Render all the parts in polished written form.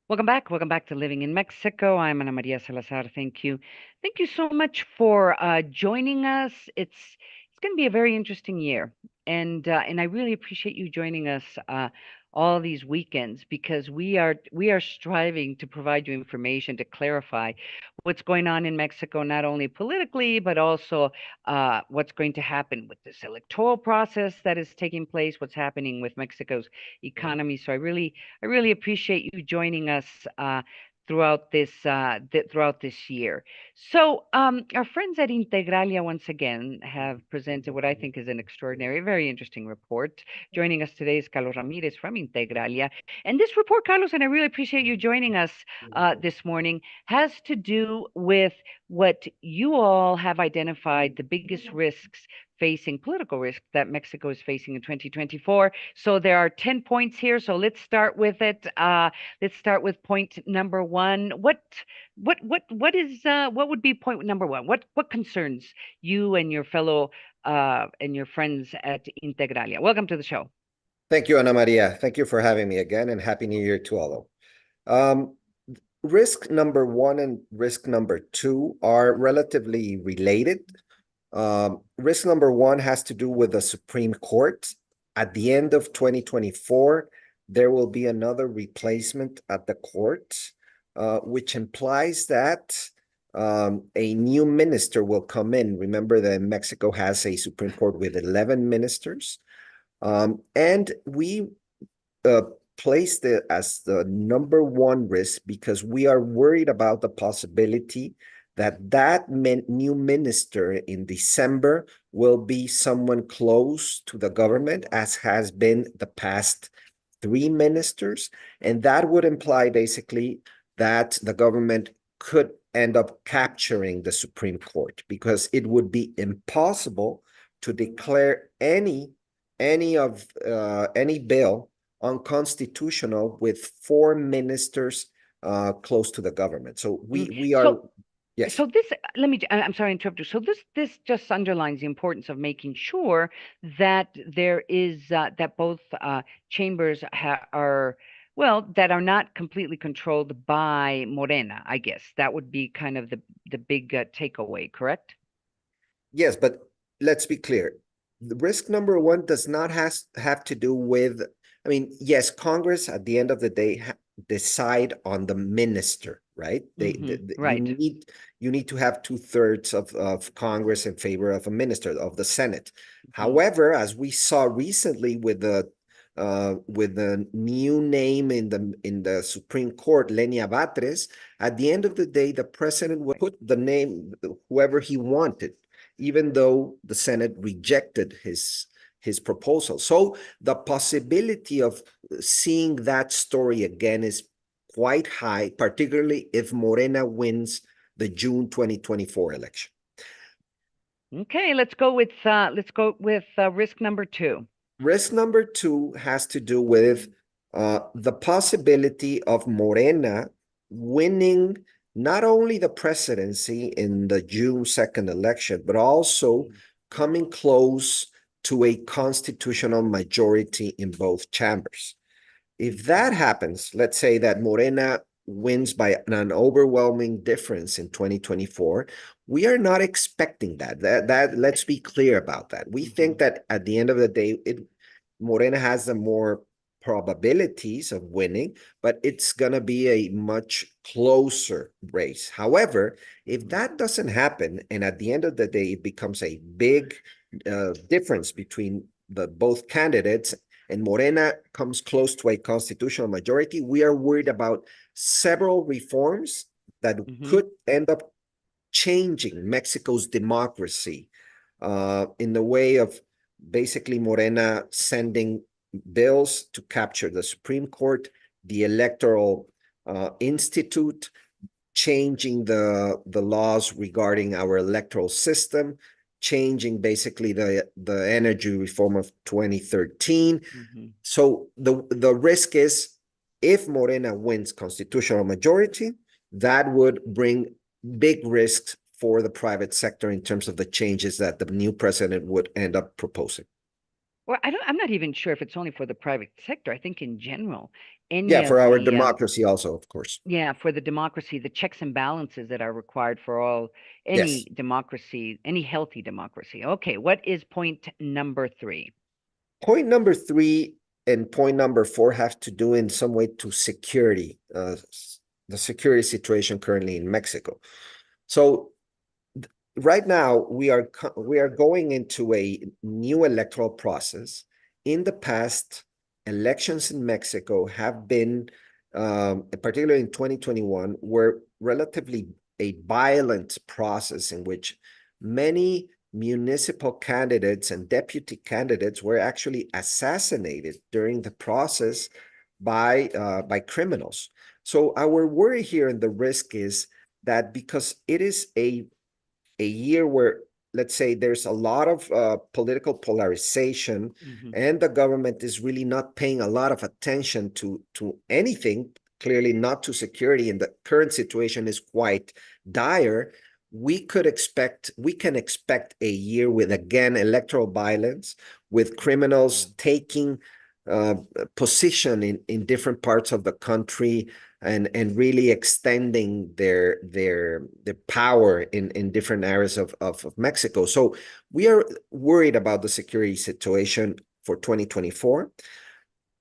Welcome back. Welcome back to Living in Mexico. I'm Ana Maria Salazar. Thank you. Thank you so much for joining us. It's going to be a very interesting year, and I really appreciate you joining us all these weekends because we are striving to provide you information to clarify what's going on in Mexico, not only politically but also what's going to happen with this electoral process that is taking place, what's happening with Mexico's economy. So I really appreciate you joining us throughout this year. So our friends at Integralia once again have presented what I think is an extraordinary, very interesting report. Joining us today is Carlos Ramirez from Integralia, and this report, Carlos, and I really appreciate you joining us this morning, has to do with what you all have identified the biggest risks facing political risk that Mexico is facing in 2024. So there are 10 points here. So let's start with it. Let's start with point number one. What would be point number one? What concerns you and your fellow and your friends at Integralia? Welcome to the show. Thank you, Ana Maria. Thank you for having me again, and Happy New Year to all. Um, Risk number one and risk number two are relatively related. Risk number one has to do with the Supreme Court. At the end of 2024, there will be another replacement at the court, which implies that a new minister will come in. Remember that Mexico has a Supreme Court with 11 ministers. And we placed it as the number one risk because we are worried about the possibility that new minister in December will be someone close to the government, as has been the past three ministers. And that would imply basically that the government could end up capturing the Supreme Court, because it would be impossible to declare any bill unconstitutional with four ministers close to the government. So we are. So Yes. so this I'm sorry to interrupt you. So this just underlines the importance of making sure that there is that both chambers are, well, that are not completely controlled by Morena. I guess that would be kind of the big takeaway, correct? Yes, but let's be clear. The risk number one does not have to do with, I mean, yes, Congress at the end of the day decide on the minister, right? Right. You need to have 2/3 of Congress in favor of a minister of the Senate. Mhm. However, as we saw recently with the new name in the Supreme Court, Lenia Batres, at the end of the day, the president would put the name whoever he wanted, even though the Senate rejected his proposal. So the possibility of seeing that story again is quite high, particularly if Morena wins the June 2024 election. Okay, let's go with risk number two. Risk number two has to do with the possibility of Morena winning not only the presidency in the June 2nd election, but also coming close to a constitutional majority in both chambers. If that happens, let's say that Morena wins by an overwhelming difference in 2024, we are not expecting that. Let's be clear about that. We think that at the end of the day, Morena has the more probabilities of winning, but it's going to be a much closer race. However, if that doesn't happen, and at the end of the day, it becomes a big difference between the both candidates, and Morena comes close to a constitutional majority, we are worried about several reforms that could end up changing Mexico's democracy in the way of basically Morena sending bills to capture the Supreme Court, the Electoral Institute, changing the laws regarding our electoral system, changing basically the energy reform of 2013. So the risk is, if Morena wins constitutional majority, that would bring big risks for the private sector in terms of the changes that the new president would end up proposing. Or I'm not even sure if it's only for the private sector. I think in general, Yeah, any for of our the democracy also, of course. yeah, for the democracy, the checks and balances that are required for all any Yes. democracy, any healthy democracy. Okay, what is point number three? Point number three and point number four have to do in some way to security, the security situation currently in Mexico. So right now we are going into a new electoral process. In the past, elections in Mexico have been, particularly in 2021, were relatively a violent process in which many municipal candidates and deputy candidates were actually assassinated during the process by criminals. So our worry here and the risk is that because it is a year where, let's say, there's a lot of political polarization, Hmm. and the government is really not paying a lot of attention to anything, clearly not to security, and the current situation is quite dire. We can expect a year with, again, electoral violence, with criminals taking uh, position in different parts of the country, and really extending their power in different areas of Mexico. So we are worried about the security situation for 2024.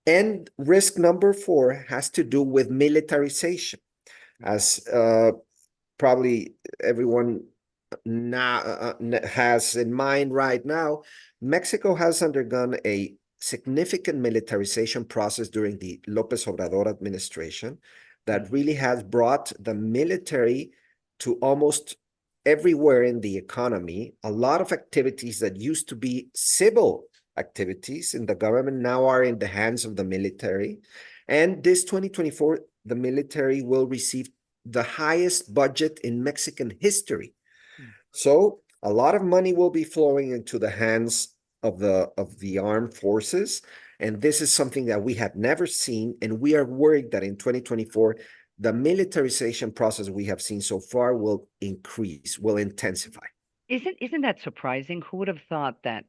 And risk number four has to do with militarization. As probably everyone now has in mind right now, Mexico has undergone a significant militarization process during the Lopez Obrador administration that really has brought the military to almost everywhere in the economy. A lot of activities that used to be civil activities in the government now are in the hands of the military. And this 2024, the military will receive the highest budget in Mexican history. So a lot of money will be flowing into the hands of the armed forces, and this is something that we have never seen, and we are worried that in 2024 the militarization process we have seen so far will increase, will intensify. Isn't that surprising? Who would have thought that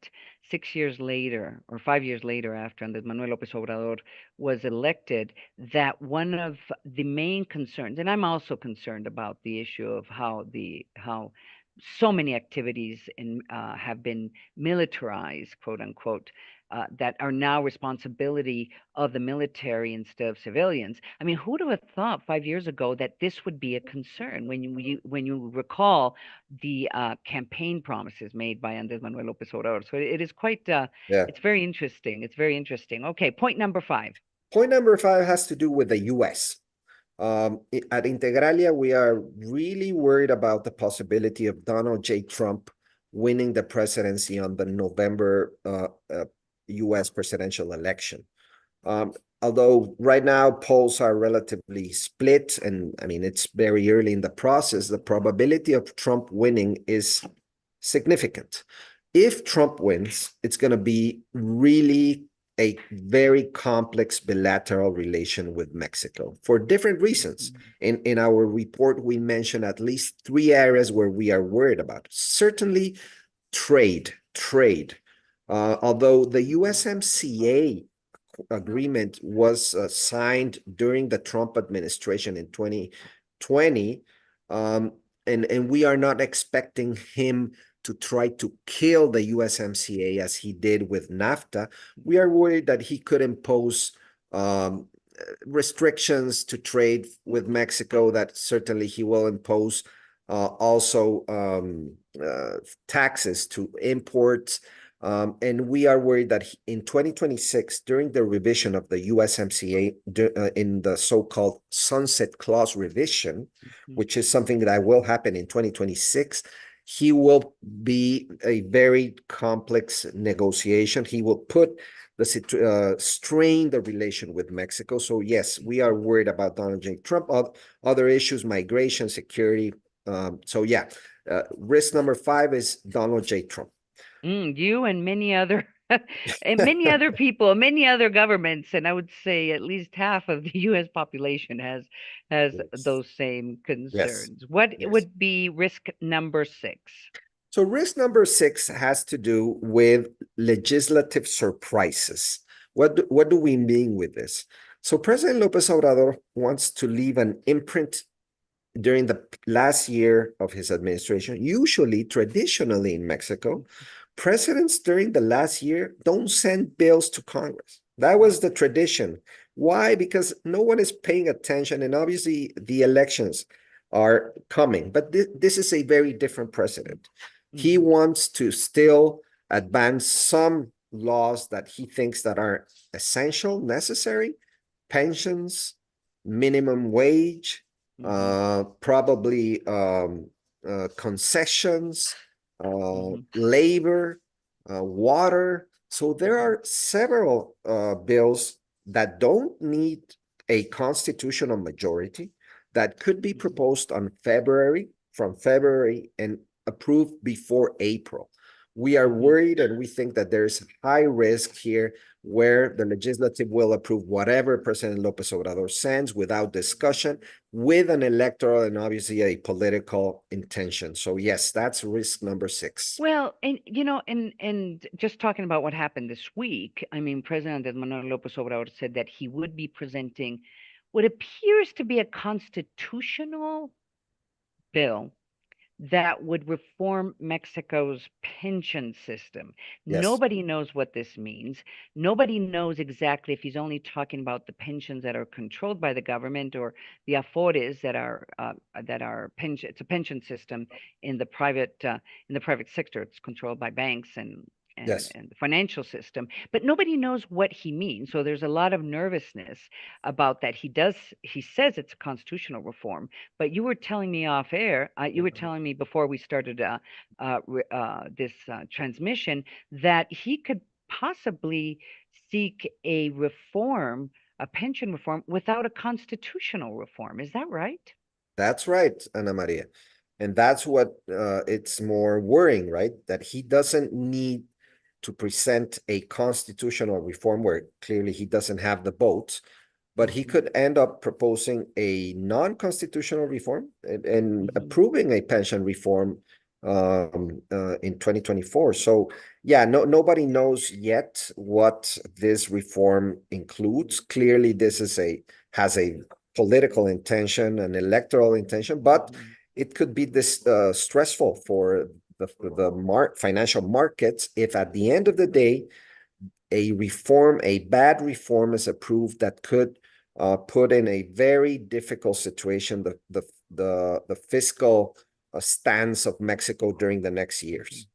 6 years later or 5 years later, after Andrés Manuel López Obrador was elected, that one of the main concerns, and I'm also concerned about the issue of how so many activities have been militarized, quote unquote, that are now responsibility of the military instead of civilians. I mean, who would have thought 5 years ago that this would be a concern when you recall the campaign promises made by Andrés Manuel López Obrador. So it is quite, Yeah. it's very interesting. It's very interesting. Okay, point number five. Point number five has to do with the US. At Integralia, we are really worried about the possibility of Donald J. Trump winning the presidency on the November US presidential election. Um, Although right now polls are relatively split, and I mean, it's very early in the process, the probability of Trump winning is significant. If Trump wins, it's going to be really a very complex bilateral relation with Mexico for different reasons. Mhm. In our report, we mentioned at least three areas where we are worried about. Certainly, trade. Although the USMCA agreement was signed during the Trump administration in 2020, um, and we are not expecting him to try to kill the USMCA as he did with NAFTA. We are worried that he could impose restrictions to trade with Mexico, that certainly he will impose also taxes to imports. And we are worried that in 2026, during the revision of the USMCA, in the so-called sunset clause revision, Mhm. which is something that will happen in 2026, he will be a very complex negotiation. He will put strain the relation with Mexico. So yes, we are worried about Donald J. Trump. Other issues, migration, security. So yeah, risk number five is Donald J. Trump. You and many other and many other people, many other governments, and I would say at least half of the U.S. population has Yes. those same Yes. concerns. What Yes. would be risk number six? So risk number 6 has to do with legislative surprises. What do we mean with this? So President Lopez Obrador wants to leave an imprint during the last year of his administration. Usually, traditionally in Mexico, presidents during the last year don't send bills to Congress. That was the tradition. Why? Because no one is paying attention, and obviously the elections are coming. But this is a very different president. He wants to still advance some laws that he thinks that are essential, necessary, pensions, minimum wage, probably concessions, labor, water. So there are several bills that don't need a constitutional majority that could be proposed from February and approved before April. We are worried and we think that there's high risk here where the legislative will approve whatever President Lopez Obrador sends without discussion, with an electoral and obviously a political intention. So yes, that's risk number 6. Well, and and just talking about what happened this week, I mean, President Manuel Lopez Obrador said that he would be presenting what appears to be a constitutional bill that would reform Mexico's pension system. Yes. Nobody knows what this means. Nobody knows exactly if he's only talking about the pensions that are controlled by the government or the afores that are pension. It's a pension system in the private sector. It's controlled by banks Yes. and the financial system, but nobody knows what he means. So there's a lot of nervousness about that. He says it's a constitutional reform, but you were telling me off air, you were telling me before we started this transmission that he could possibly seek a pension reform without a constitutional reform. Is that right? That's right, Ana Maria. And that's what it's more worrying, right? That he doesn't need to present a constitutional reform where clearly he doesn't have the votes, but he could end up proposing a non-constitutional reform and approving a pension reform in 2024. So yeah, nobody knows yet what this reform includes. Clearly, this has a political intention, an electoral intention, but it could be this stressful for the financial markets if at the end of the day a bad reform is approved that could put in a very difficult situation the fiscal stance of Mexico during the next years.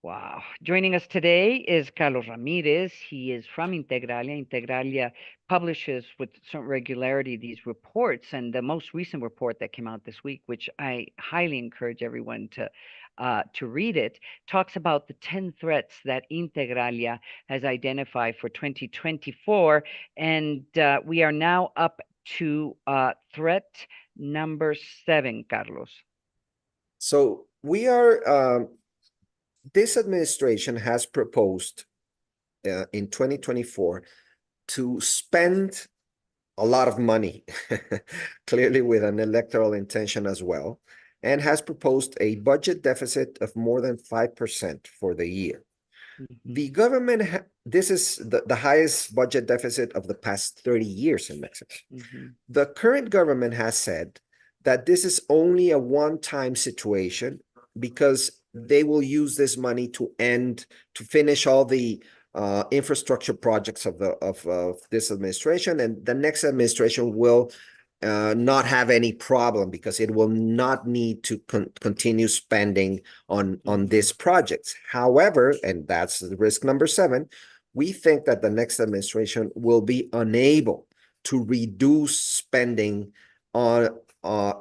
Wow. Joining us today is Carlos Ramirez. He is from Integralia. Integralia publishes with some regularity these reports, and the most recent report that came out this week, which I highly encourage everyone to read it, talks about the 10 threats that Integralia has identified for 2024, and we are now up to threat number 7, Carlos. So we are this administration has proposed in 2024 to spend a lot of money, clearly with an electoral intention as well, and has proposed a budget deficit of more than 5% for the year. The government, this is the highest budget deficit of the past 30 years in Mexico. The current government has said that this is only a one-time situation because they will use this money to finish all the infrastructure projects of this administration, and the next administration will not have any problem because it will not need to continue spending on these projects. However, and that's the risk number 7, we think that the next administration will be unable to reduce spending on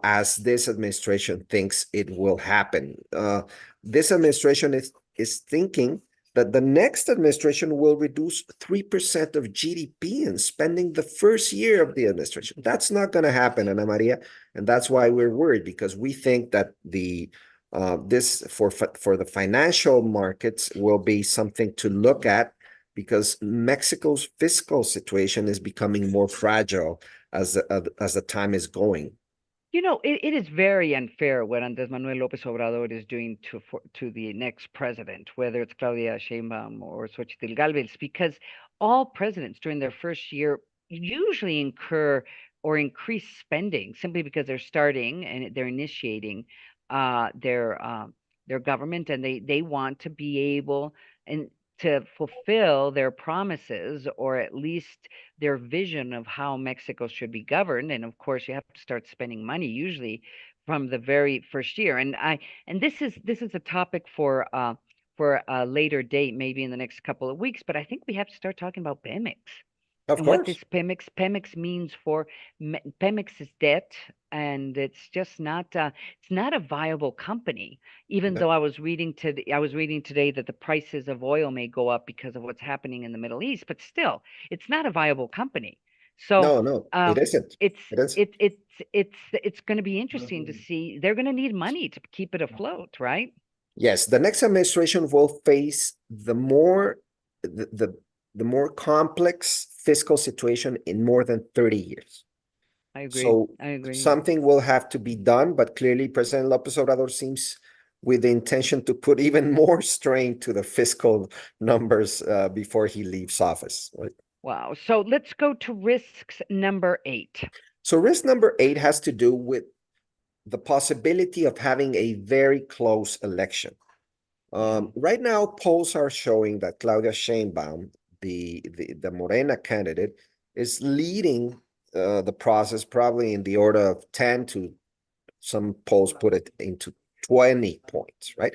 as this administration thinks it will happen. This administration is thinking that the next administration will reduce 3% of GDP in spending the first year of the administration. That's not going to happen, Ana Maria, and that's why we're worried, because we think that this for the financial markets will be something to look at, because Mexico's fiscal situation is becoming more fragile as the time is going. It is very unfair what Andrés Manuel Lopez Obrador is doing to the next president, whether it's Claudia Sheinbaum or Xochitl Galvez, because all presidents during their first year usually incur or increase spending simply because they're starting and they're initiating uh, their uh, their government, and they want to be able and to fulfill their promises, or at least their vision of how Mexico should be governed. And of course, you have to start spending money usually from the very first year. And this is a topic for a later date, maybe in the next couple of weeks. But I think we have to start talking about Pemex Of and what this course. Pemex means for Pemex's debt. And it's not a viable company. Even No, though I was reading today that the prices of oil may go up because of what's happening in the Middle East, but still, it's not a viable company. So no, no, uh, it isn't. it's It is. it's going to be interesting to see. They're going to need money to keep it afloat, right? Yes, the next administration will face the more complex fiscal situation in more than 30 years. I agree. So I agree. something will have to be done, but clearly President Lopez Obrador seems with the intention to put even more strain to the fiscal numbers before he leaves office. Right? Wow. So let's go to risks number 8. So risk number 8 has to do with the possibility of having a very close election. Hmm. Right now, polls are showing that Claudia Sheinbaum, the Morena candidate, is leading the process probably in the order of 10 to some polls put it into 20 points, right?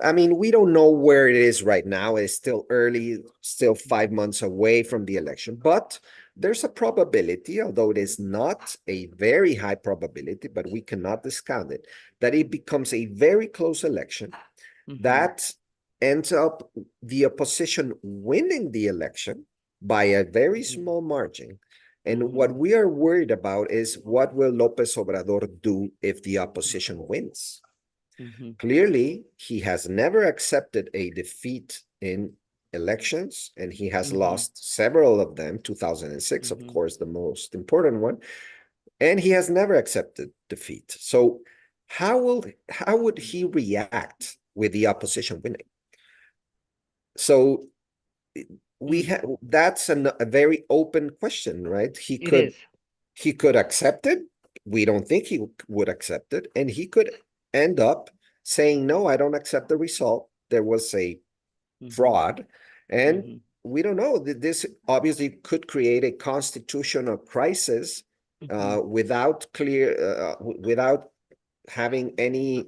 I mean, we don't know where it is right now. It's still early, still 5 months away from the election, but there's a probability, although it is not a very high probability, but we cannot discount it, that it becomes a very close election Hmm. that ends up the opposition winning the election by a very Hmm. small margin. And Hmm. what we are worried about is what will Lopez Obrador do if the opposition wins? Hmm. Clearly, he has never accepted a defeat in elections, and he has Hmm. lost several of them, 2006, of Hmm. course, the most important one, and he has never accepted defeat. So how would he react with the opposition winning? So we Mm. have that's a very open question, right? It is. He could accept it. We don't think he would accept it, and he could end up saying, no, I don't accept the result. There was a Hmm. fraud, and Hmm. we don't know that this obviously could create a constitutional crisis Hmm. without having any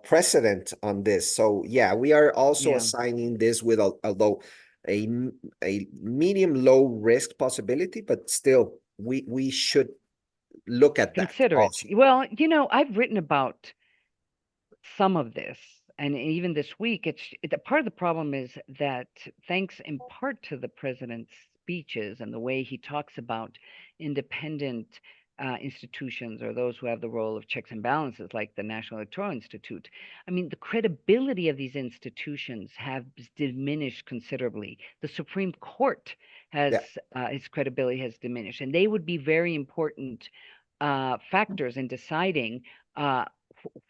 precedent on this. So yeah, we are also Yeah. assigning this with a low a a medium low risk possibility, but still we should look at that Consider it. also. Well, I've written about some of this, and even this week, part of the problem is that thanks in part to the president's speeches and the way he talks about independent institutions, or those who have the role of checks and balances, like the National Electoral Institute. I mean, the credibility of these institutions have diminished considerably. The Supreme Court has Yeah, its credibility has diminished, and they would be very important factors in deciding uh,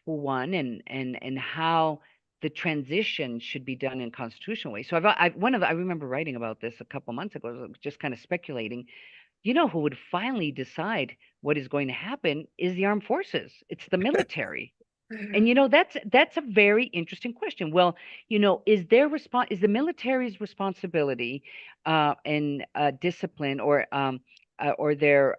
who won, and how the transition should be done in constitutional ways. So I remember writing about this a couple months ago, just kind of speculating. Who would finally decide what is going to happen is the armed forces. It's the military. And that's a very interesting question. Well, is the military's responsibility and discipline, or their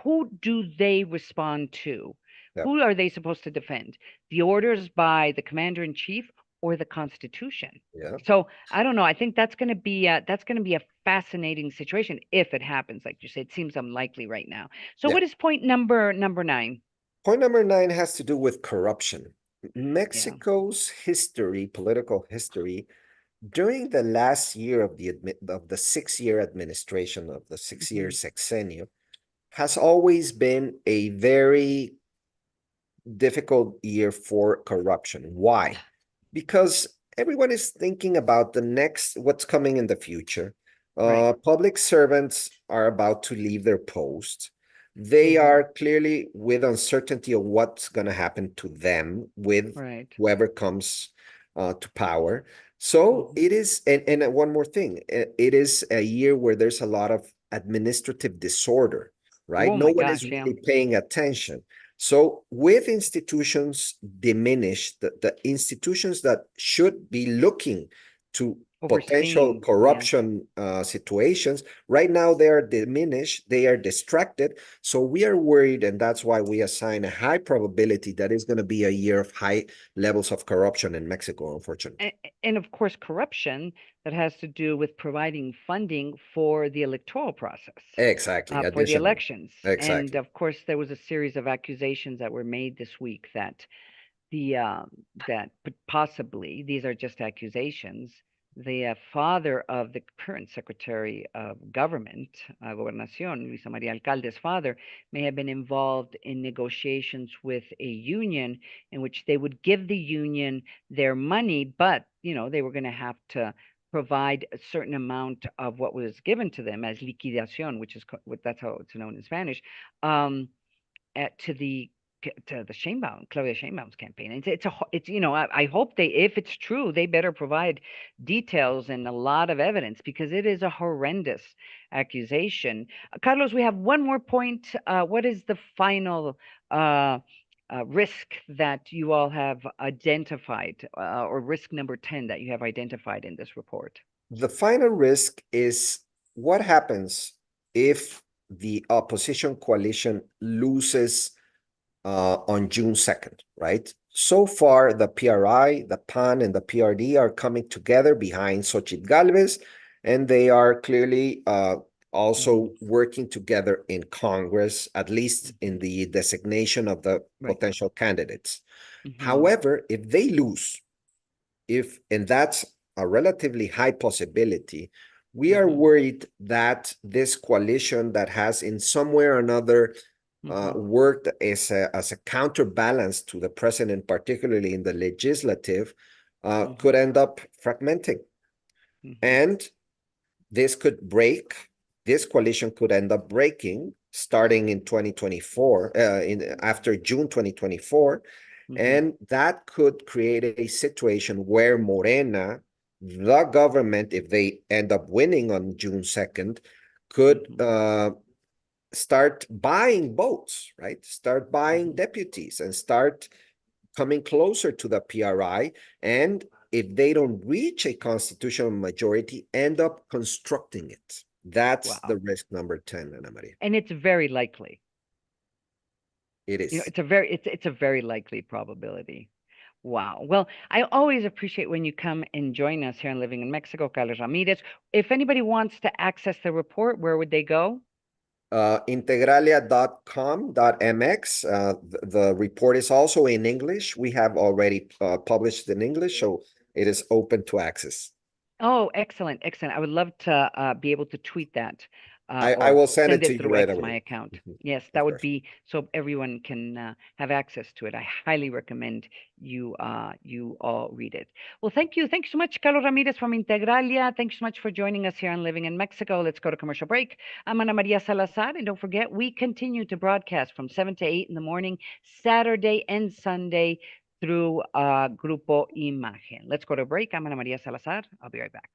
who do they respond to? yeah, Who are they supposed to defend? The orders by the commander in chief or the Constitution? yeah, So I don't know. I think that's going to be a fascinating situation if it happens. Like you said, it seems unlikely right now. So yeah. what is point number 9? Point number 9 has to do with corruption. Yeah. Mexico's history, political history, during the last year of the 6 year administration of the 6 year Mhm. sexennium has always been a very difficult year for corruption. Why? Because everyone is thinking about what's coming in the future. Right. Public servants are about to leave their post. They Mm-hmm. are clearly with uncertainty of what's going to happen to them with Right. whoever comes to power. So Mm-hmm. it is, and one more thing, it is a year where there's a lot of administrative disorder, right? Oh No my one is gosh, yeah. really paying attention. So with institutions diminished, the institutions that should be looking to potential Overseeing, yeah. corruption situations, right now they are diminished, they are distracted. So we are worried, and that's why we assign a high probability that it's going to be a year of high levels of corruption in Mexico, unfortunately. And of course, corruption that has to do with providing funding for the electoral process, Exactly, for the additionally. elections. And Exactly. of course, there was a series of accusations that were made this week that the that possibly these are just accusations. The father of the current Secretary of Government, Gobernación, Luisa María Alcalde's father, may have been involved in negotiations with a union in which they would give the union their money, but they were going to have to provide a certain amount of what was given to them as liquidación, which is that's how it's known in Spanish, um, to the Sheinbaum, Claudia Sheinbaum's campaign. It's I hope they, if it's true, they better provide details and a lot of evidence because it is a horrendous accusation. Carlos, we have one more point. What is the final risk that you all have identified, or risk number 10 that you have identified in this report? The final risk is what happens if the opposition coalition loses on June 2nd, right? So far, the PRI, the PAN, and the PRD are coming together behind Xochitl Galvez, and they are clearly Hmm. also working together in Congress, at least Hmm. in the designation of the Right. potential candidates. Hmm. However, if they lose, and that's a relatively high possibility, we are Hmm. worried that this coalition that has in some way or another Hmm. worked as a counterbalance to the president, particularly in the legislative, could Hmm. end up fragmenting. Hmm. And this could break, this coalition could end up breaking starting in 2024, after June 2024. Hmm. And that could create a situation where Morena, the government, if they end up winning on June 2nd, could Hmm. start buying votes, right? Start buying Hmm. deputies and start coming closer to the PRI. And if they don't reach a constitutional majority, end up constructing it. That's the Wow. risk number 10, Ana Maria. And it's very likely. It is. It's a very likely probability. Wow. Well, I always appreciate when you come and join us here on Living in Mexico, Carlos Ramirez. If anybody wants to access the report, where would they go? Integralia.com.mx. The report is also in English. We have already published in English, so it is open to access. Oh, excellent, excellent. I would love to be able to tweet that, I or will send it send to it you through right X, my away. account. Mhm. Yes, that Of would course. be so everyone can have access to it. I highly recommend you all read it. Well, thank you so much, Carlos Ramirez from Integralia. Thank you so much for joining us here on Living in Mexico. Let's go to commercial break. I'm Ana Maria Salazar, and don't forget we continue to broadcast from 7 to 8 in the morning, Saturday and Sunday through Grupo Imagen. Let's go to break. I'm Ana Maria Salazar. I'll be right back.